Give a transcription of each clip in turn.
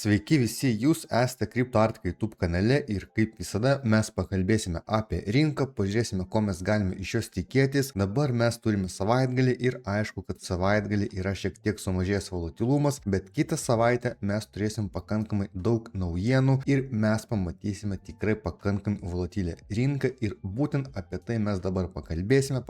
Sveiki visi, jūs esate CryptoArtika YouTube kanale ir kaip visada mes pakalbėsime apie rinką, pažiūrėsime, ko mes galime iš jos tikėtis. Dabar mes turime savaitgalį ir aišku, kad savaitgalį yra šiek tiek sumažėjęs volatilumas, bet kitą savaitę mes turėsim pakankamai daug naujienų ir mes pamatysime tikrai pakankamai volatilę rinką ir būtent apie tai mes dabar pakalbėsime,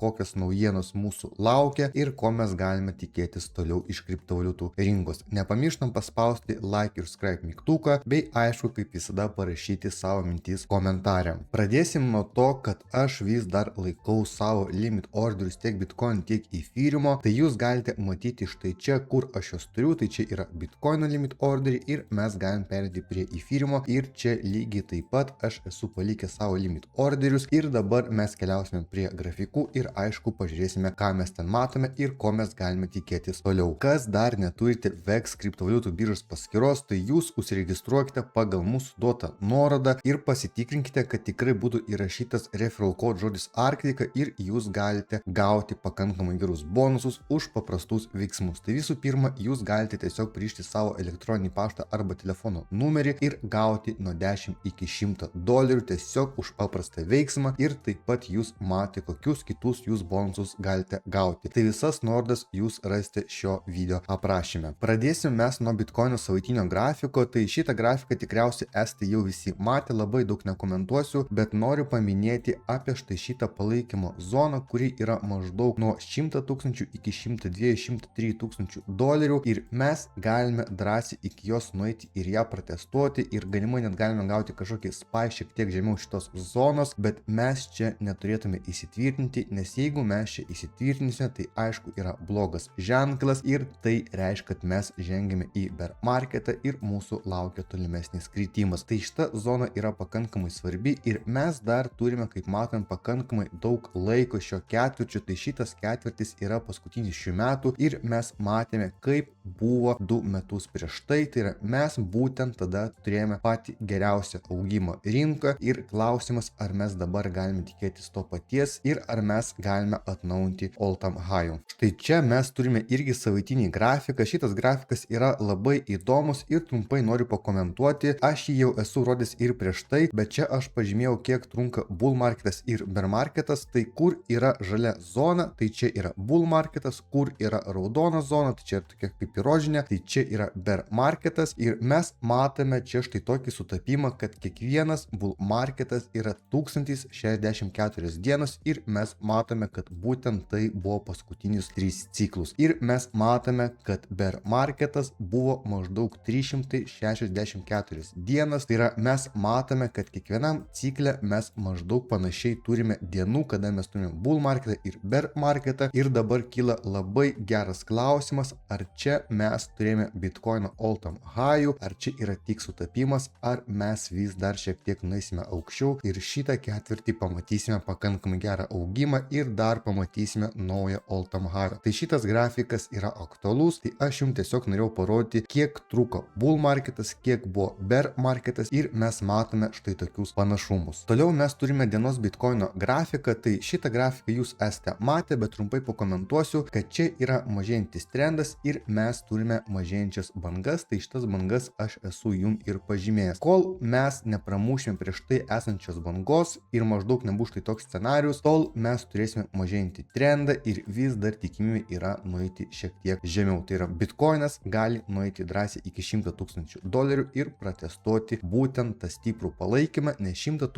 kokios naujienos mūsų laukia ir ko mes galime tikėtis toliau iš kriptovaliutų rinkos. Nepamirštam paspausti like ir subscribe mygtuką, bei aišku, kaip visada parašyti savo mintis komentarę. Pradėsim nuo to, kad aš vis dar laikau savo limit orderius tiek Bitcoin, tiek Ethereum. Tai jūs galite matyti štai čia, kur aš juos turiu. Tai čia yra Bitcoin limit orderį ir mes galim perėti prie Ethereum. Ir čia lygiai taip pat aš esu palikęs savo limit orderius. Ir dabar mes keliausime prie grafikų ir aišku pažiūrėsime, ką mes ten matome ir ko mes galime tikėtis toliau. Kas dar neturite VEX kriptovaliutų biržos paskyros, tai jūs užsiregistruokite pagal mūsų duotą nuorodą ir pasitikrinkite, kad tikrai būtų įrašytas referral code žodis Arktika ir jūs galite gauti pakankamai gerus bonusus už paprastus veiksmus. Tai visų pirma, jūs galite tiesiog prišti savo elektroninį paštą arba telefono numerį ir gauti nuo 10 iki $100 tiesiog už paprastą veiksmą ir taip pat jūs matėte, kokius kitus jūs bonusus galite gauti. Tai visas nuorodas jūs rasite šio video aprašyme. Pradėsim mes nuo Bitcoino savaitinio grafiko, tai šitą grafiką tikriausiai esate jau visi matę, labai daug nekomentuosiu, bet noriu paminėti apie štai šitą palaikymo zoną, kuri yra maždaug nuo 100 000 iki 102-103 $1000 ir mes galime drąsiai iki jos nueiti ir ją protestuoti ir galimai net galime gauti kažkokį spy šiek tiek žemiau šitos zonos, bet mes čia neturėtume įsitvirtinti, nes jeigu mes čia įsitvirtinsime, tai aišku yra blogas ženklas ir tai reiškia, kad mes žengėme į bear marketą ir mūsų laukia tolimesnis kritimas. Tai šita zona yra pakankamai svarbi ir mes dar turime, kaip matom, pakankamai daug laiko šio ketvirčio, tai šitas ketvirtis yra paskutinis šių metų ir mes matėme, kaip buvo 2 metus prieš tai, tai yra mes būtent tada turėjome patį geriausią augimą rinką ir klausimas, ar mes dabar galime tikėtis to paties ir ar mes galime atnaujinti all-time high. Štai čia mes turime irgi savaitinį grafiką, šitas grafikas yra labai įdomus ir trumpai noriu pakomentuoti. Aš jį jau esu rodęs ir prieš tai, bet čia aš pažymėjau, kiek trunka bull marketas ir bear marketas. Tai kur yra žalia zona, tai čia yra bull marketas, kur yra raudona zona, tai čia tokia kaip rožinė, tai čia yra bear marketas ir mes matome čia štai tokį sutapimą, kad kiekvienas bull marketas yra 1064 dienos ir mes matome, kad būtent tai buvo paskutinius 3 ciklus. Ir mes matome, kad bear marketas buvo maždaug 364 dienas, tai yra mes matome, kad kiekvienam cikle mes maždaug panašiai turime dienų, kada mes turime bull marketą ir bear marketą ir dabar kyla labai geras klausimas, ar čia mes turėjome Bitcoino all-time high, ar čia yra tik sutapimas, ar mes vis dar šiek tiek nueisime aukščiau ir šitą ketvirtį pamatysime pakankamai gerą augimą ir dar pamatysime naują all-time high. Tai šitas grafikas yra aktualus, tai aš jums tiesiog norėjau parodyti, kiek truko bull marketas, kiek buvo bear marketas ir mes matome štai tokius panašumus. Toliau mes turime dienos Bitcoino grafiką, tai šitą grafiką jūs esate matę, bet trumpai pakomentuosiu, kad čia yra mažėjantis trendas ir mes turime mažėjančias bangas, tai šitas bangas aš esu jums ir pažymėjęs. Kol mes nepramušime prieš tai esančios bangos ir maždaug nebus štai toks scenarius, tol mes turėsime mažėjantį trendą ir vis dar tikimybė yra nueiti šiek tiek žemiau. Tai yra Bitcoinas gali nueiti drąsiai iki $100 000 ir protestuoti būtent tą stiprų palaikymą, nes $100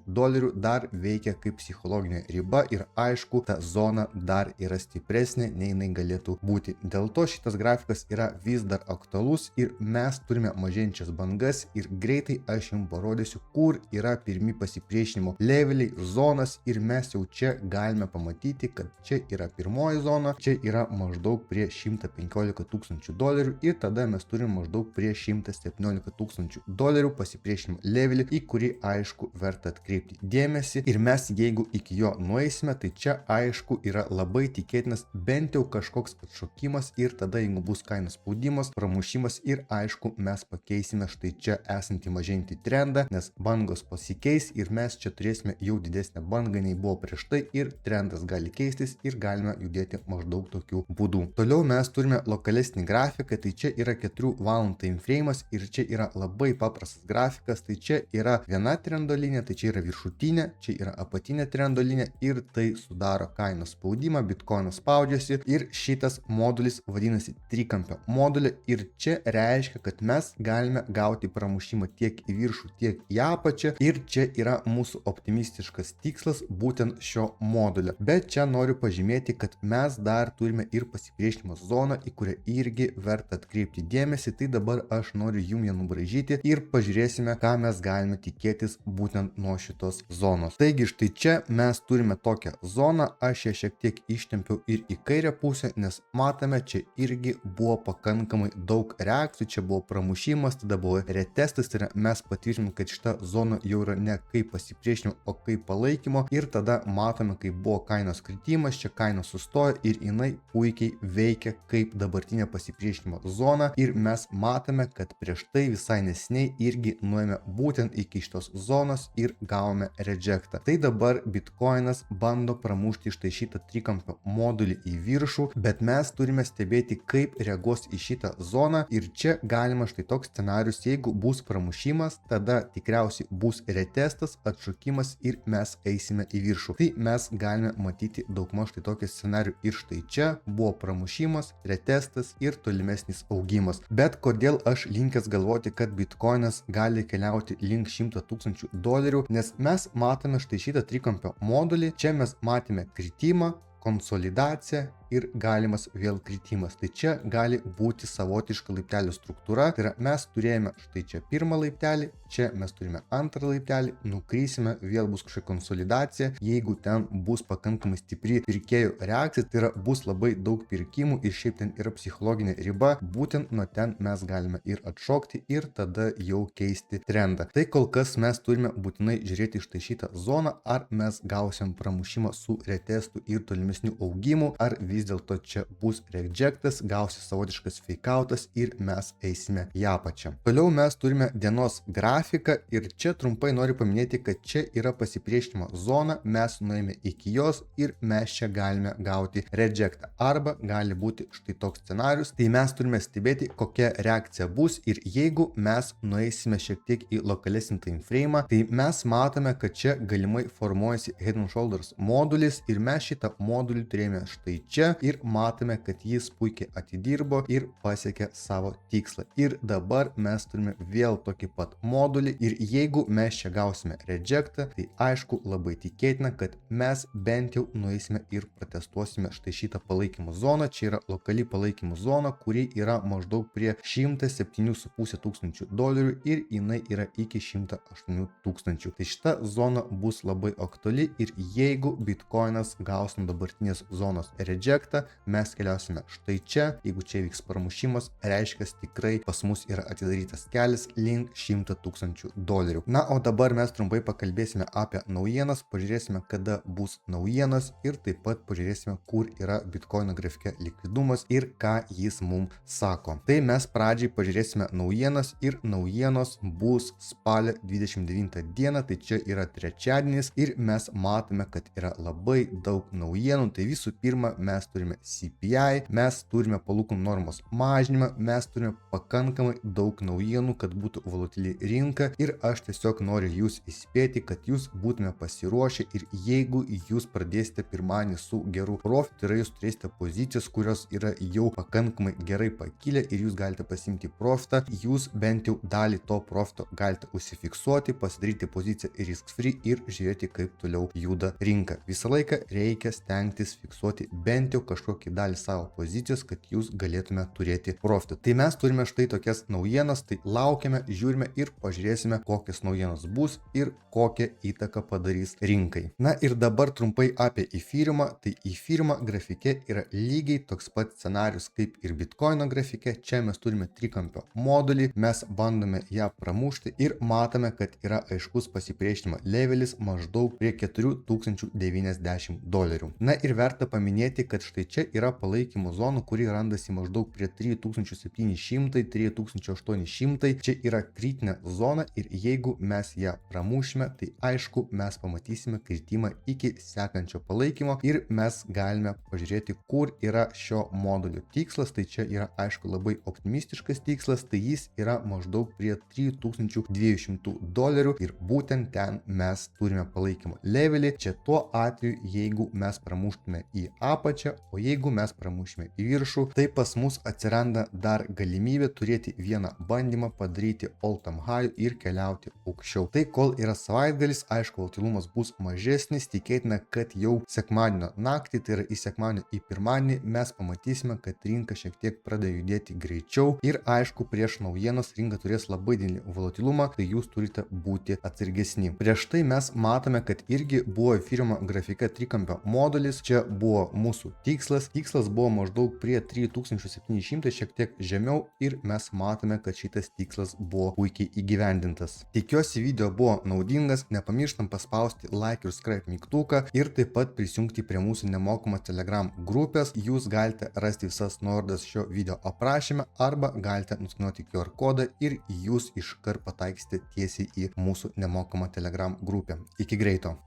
000 dar veikia kaip psichologinė riba ir aišku, ta zona dar yra stipresnė, nei jinai galėtų būti. Dėl to šitas grafikas yra vis dar aktualus ir mes turime mažėjančias bangas ir greitai aš jums parodysiu, kur yra pirmi pasipriešinimo leveliai, zonas ir mes jau čia galime pamatyti, kad čia yra pirmoji zona, čia yra maždaug prie $115 000 ir tada mes turime maždaug prie $117 000 pasipriešinimo levelį, į kurį aišku verta atkreipti dėmesį ir mes jeigu iki jo nueisime, tai čia aišku yra labai tikėtinas bent jau kažkoks atšokimas ir tada jeigu bus bus kainos spaudimas, pramušimas ir aišku mes pakeisime štai čia esantį mažėjantį trendą, nes bangos pasikeis ir mes čia turėsime jau didesnę bangą nei buvo prieš tai ir trendas gali keistis ir galime judėti maždaug tokiu būdu. Toliau mes turime lokalesnį grafiką, tai čia yra 4 valandų time frame'as ir čia yra labai paprastas grafikas, tai čia yra viena trendo linija, tai čia yra viršutinė, čia yra apatinė trendo linija ir tai sudaro kainos spaudimą, bitkoinas spaudžiasi ir šitas modulis vadinasi trikampio modulį ir čia reiškia, kad mes galime gauti pramušimą tiek į viršų, tiek į apačią ir čia yra mūsų optimistiškas tikslas būtent šio modulio. Bet čia noriu pažymėti, kad mes dar turime ir pasipriešinimo zoną, į kurią irgi verta atkreipti dėmesį, tai dabar aš noriu jum ją nubraižyti ir pažiūrėsime, ką mes galime tikėtis būtent nuo šitos zonos. Taigi štai čia mes turime tokią zoną, aš ją šiek tiek ištempiau ir į kairę pusę, nes matome, čia irgi buvo pakankamai daug reakcijų, čia buvo pramušimas, tada buvo retestas, tai yra mes patvirtinome, kad šita zona jau yra ne kaip pasipriešinimo, o kaip palaikymo ir tada matome, kaip buvo kainos kritimas, čia kainos sustojo ir jinai puikiai veikia kaip dabartinė pasipriešinimo zona ir mes matome, kad prieš tai visai nesiniai irgi nuėjome būtent iki šitos zonos ir gavome rejectą. Tai dabar bitkoinas bando pramušti štai šitą trikampio modulį į viršų, bet mes turime stebėti, kaip reaguos į šitą zoną ir čia galima štai toks scenarius, jeigu bus pramušimas, tada tikriausiai bus retestas, atšokimas ir mes eisime į viršų. Tai mes galime matyti daugmaž štai tokį scenarių ir štai čia buvo pramušimas, retestas ir tolimesnis augimas. Bet kodėl aš linkęs galvoti, kad bitkoinas gali keliauti link $100,000, nes mes matome štai šitą trikampio modulį, čia mes matėme kritimą, konsolidaciją ir galimas vėl kritimas. Tai čia gali būti savotiška laiptelio struktūra. Tai yra mes turėjome štai čia pirmą laiptelį, čia mes turime antrą laiptelį, nukrysime, vėl bus kažkokia konsolidacija. Jeigu ten bus pakankamai stipri pirkėjų reakcija, tai yra bus labai daug pirkimų ir šiaip ten yra psichologinė riba, būtent nuo ten mes galime ir atšokti ir tada jau keisti trendą. Tai kol kas mes turime būtinai žiūrėti štai šitą zoną, ar mes gausim pramušimą su retestu ir tolimesniu augimu, ar vis dėlto čia bus rejectas, gausi savotiškas fakeoutas ir mes eisime į apačią. Toliau mes turime dienos grafiką ir čia trumpai noriu paminėti, kad čia yra pasipriešinimo zona, mes nuėjome iki jos ir mes čia galime gauti rejectą. Arba gali būti štai toks scenarius, tai mes turime stebėti, kokia reakcija bus ir jeigu mes nueisime šiek tiek į lokalesnį time frame, tai mes matome, kad čia galimai formuojasi Head and Shoulders modulis ir mes šitą modulį turėjome štai čia ir matome, kad jis puikiai atidirbo ir pasiekė savo tikslą. Ir dabar mes turime vėl tokį pat modulį ir jeigu mes čia gausime rejectą, tai aišku labai tikėtina, kad mes bent jau nueisime ir protestuosime štai šitą palaikymo zoną. Čia yra lokali palaikymo zona, kuri yra maždaug prie $107,500 ir jinai yra iki $108,000. Tai šita zona bus labai aktuali ir jeigu bitkoinas gaus nuo dabartinės zonos rejectą, mes keliausime štai čia. Jeigu čia vyks pramušimas, reiškia, tikrai pas mus yra atidarytas kelias link $100,000. Na, o dabar mes trumpai pakalbėsime apie naujienas, pažiūrėsime, kada bus naujienos ir taip pat pažiūrėsime, kur yra bitkoino grafike likvidumas ir ką jis mums sako. Tai mes pradžiai pažiūrėsime naujienas ir naujienos bus spalio 29 dieną, tai čia yra trečiadienis ir mes matome, kad yra labai daug naujienų. Tai visų pirma, mes turime CPI, mes turime palūkanų normos mažinimą, mes turime pakankamai daug naujienų, kad būtų volatili rinka ir aš tiesiog noriu jūs įspėti, kad jūs būtume pasiruošę ir jeigu jūs pradėsite pirmadienį su geru profitu, tai yra jūs turėsite pozicijas, kurios yra jau pakankamai gerai pakilę ir jūs galite pasimti profitą, jūs bent jau dalį to profito galite užsifiksuoti, pasidaryti poziciją risk free ir žiūrėti, kaip toliau juda rinka. Visą laiką reikia stengtis fiksuoti bent jau kažkokį dalį savo pozicijos, kad jūs galėtume turėti profitą. Tai mes turime štai tokias naujienas, tai laukiame, žiūrime ir pažiūrėsime, kokios naujienos bus ir kokią įtaką padarys rinkai. Na ir dabar trumpai apie Ethereumą. Tai Ethereumą grafike yra lygiai toks pat scenarius kaip ir Bitcoino grafike. Čia mes turime trikampio modulį, mes bandome ją pramušti ir matome, kad yra aiškus pasipriešinimo levelis maždaug prie $4,090. Na ir verta paminėti, kad štai čia yra palaikymo zonų, kuri randasi maždaug prie 3700-3800. Čia yra kritinė zona ir jeigu mes ją pramušime, tai aišku, mes pamatysime kritimą iki sekančio palaikymo ir mes galime pažiūrėti, kur yra šio modulio tikslas. Tai čia yra aišku labai optimistiškas tikslas, tai jis yra maždaug prie $3200 ir būtent ten mes turime palaikymo levelį. Čia tuo atveju, jeigu mes pramuštume į apačią, o jeigu mes pramušime į viršų, tai pas mus atsiranda dar galimybė turėti vieną bandymą padaryti all-time high ir keliauti aukščiau. Tai kol yra savaitgalis, aišku, volatilumas bus mažesnis, tikėtina, kad jau sekmadienio naktį, tai yra į sekmadienį į pirmadienį, mes pamatysime, kad rinka šiek tiek pradeda judėti greičiau ir aišku, prieš naujienas rinka turės labai didelį volatilumą, tai jūs turite būti atsargesni. Prieš tai mes matome, kad irgi buvo Ethereum grafike trikampio modulis, čia buvo mūsų tikslas buvo maždaug prie 3700, šiek tiek žemiau ir mes matome, kad šitas tikslas buvo puikiai įgyvendintas. Tikiuosi video buvo naudingas, nepamirštam paspausti like ir subscribe mygtuką ir taip pat prisijungti prie mūsų nemokamos Telegram grupės. Jūs galite rasti visas nuorodas šio video aprašyme arba galite nuskanuoti QR kodą ir jūs iškart pataikysite tiesiai į mūsų nemokamą Telegram grupę. Iki greito.